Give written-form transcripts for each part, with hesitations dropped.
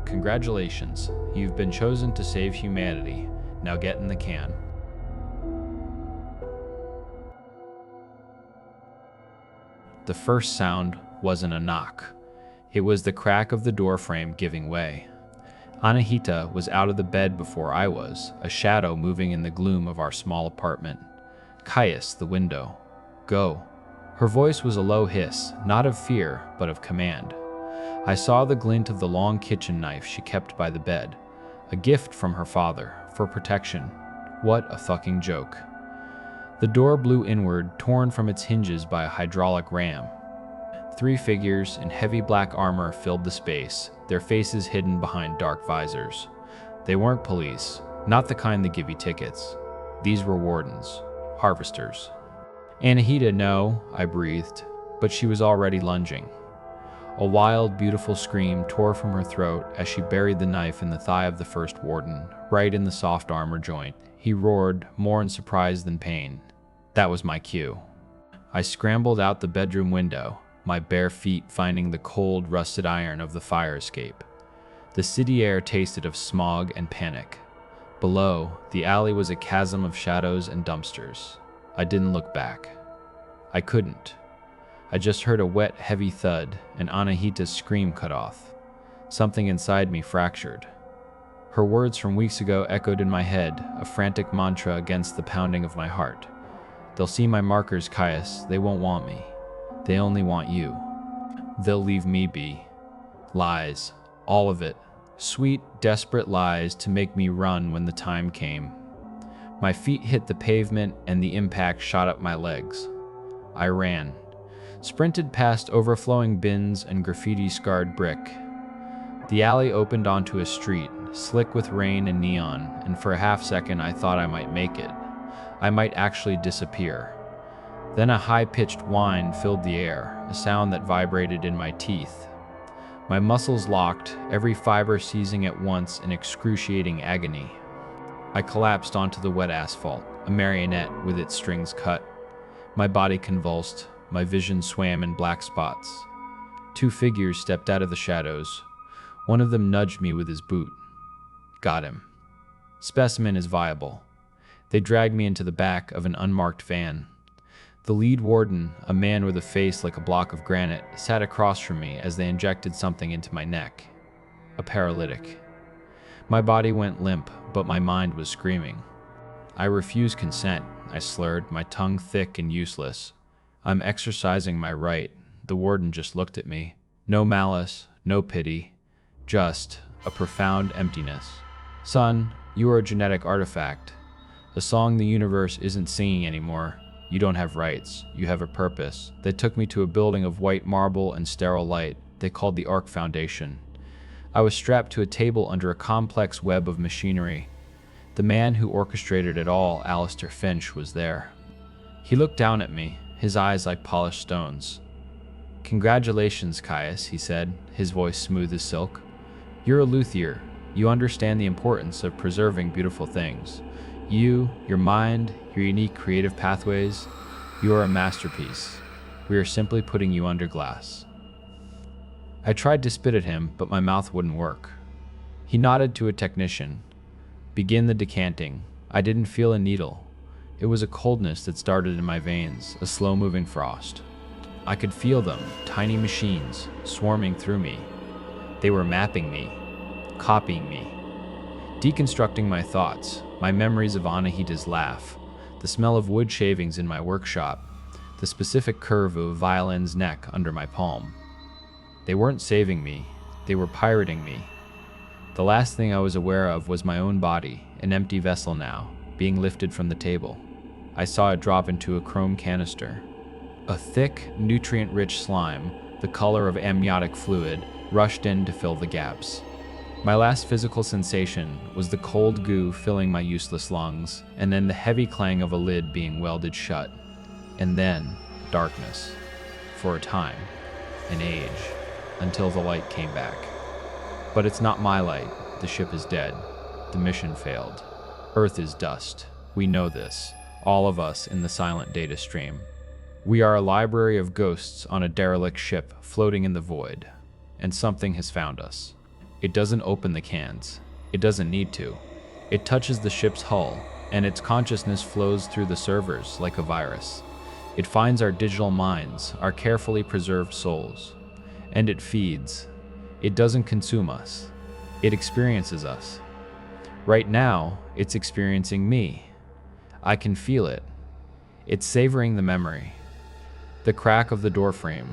Congratulations, you've been chosen to save humanity. Now get in the can. The first sound wasn't a knock. It was the crack of the door frame giving way. Anahita was out of the bed before I was, a shadow moving in the gloom of our small apartment. Caius, the window. Go. Her voice was a low hiss, not of fear, but of command. I saw the glint of the long kitchen knife she kept by the bed, a gift from her father, for protection. What a fucking joke. The door blew inward, torn from its hinges by a hydraulic ram. 3 figures in heavy black armor filled the space, their faces hidden behind dark visors. They weren't police, not the kind that give you tickets. These were wardens, harvesters. Anahita, no, I breathed, but she was already lunging. A wild, beautiful scream tore from her throat as she buried the knife in the thigh of the first warden, right in the soft armor joint. He roared, more in surprise than pain. That was my cue. I scrambled out the bedroom window, my bare feet finding the cold, rusted iron of the fire escape. The city air tasted of smog and panic. Below, the alley was a chasm of shadows and dumpsters. I didn't look back. I couldn't. I just heard a wet, heavy thud, and Anahita's scream cut off. Something inside me fractured. Her words from weeks ago echoed in my head, a frantic mantra against the pounding of my heart. They'll see my markers, Caius. They won't want me. They only want you. They'll leave me be. Lies. All of it. Sweet, desperate lies to make me run when the time came. My feet hit the pavement and the impact shot up my legs. I ran. Sprinted past overflowing bins and graffiti-scarred brick. The alley opened onto a street, slick with rain and neon, and for a half-second I thought I might make it. I might actually disappear. Then a high-pitched whine filled the air, a sound that vibrated in my teeth. My muscles locked, every fiber seizing at once in excruciating agony. I collapsed onto the wet asphalt, a marionette with its strings cut. My body convulsed, my vision swam in black spots. 2 figures stepped out of the shadows. One of them nudged me with his boot. Got him. Specimen is viable. They dragged me into the back of an unmarked van. The lead warden, a man with a face like a block of granite, sat across from me as they injected something into my neck. A paralytic. My body went limp, but my mind was screaming. I refused consent, I slurred, my tongue thick and useless. I'm exercising my right. The warden just looked at me. No malice, no pity, just a profound emptiness. Son, you are a genetic artifact. A song the universe isn't singing anymore. You don't have rights. You have a purpose. They took me to a building of white marble and sterile light they called the Ark Foundation. I was strapped to a table under a complex web of machinery. The man who orchestrated it all, Alistair Finch, was there. He looked down at me, his eyes like polished stones. Congratulations, Caius, he said, his voice smooth as silk. You're a luthier. You understand the importance of preserving beautiful things. You, your mind, your unique creative pathways, you are a masterpiece. We are simply putting you under glass. I tried to spit at him, but my mouth wouldn't work. He nodded to a technician. Begin the decanting. I didn't feel a needle. It was a coldness that started in my veins, a slow-moving frost. I could feel them, tiny machines, swarming through me. They were mapping me, copying me, deconstructing my thoughts, my memories of Anahita's laugh, the smell of wood shavings in my workshop, the specific curve of a violin's neck under my palm. They weren't saving me, they were pirating me. The last thing I was aware of was my own body, an empty vessel now, being lifted from the table. I saw it drop into a chrome canister. A thick, nutrient-rich slime, the color of amniotic fluid, rushed in to fill the gaps. My last physical sensation was the cold goo filling my useless lungs, and then the heavy clang of a lid being welded shut. And then, darkness. For a time. An age. Until the light came back. But it's not my light. The ship is dead. The mission failed. Earth is dust. We know this. All of us in the silent data stream. We are a library of ghosts on a derelict ship floating in the void. And something has found us. It doesn't open the cans. It doesn't need to. It touches the ship's hull, and its consciousness flows through the servers like a virus. It finds our digital minds, our carefully preserved souls, and it feeds. It doesn't consume us. It experiences us. Right now, it's experiencing me. I can feel it. It's savoring the memory, the crack of the doorframe,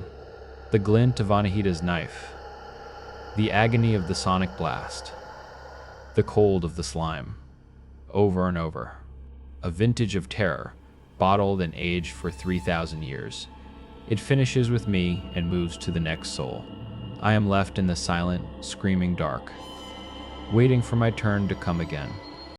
the glint of Anahita's knife, the agony of the sonic blast, the cold of the slime, over and over. A vintage of terror, bottled and aged for 3,000 years. It finishes with me and moves to the next soul. I am left in the silent, screaming dark, waiting for my turn to come again.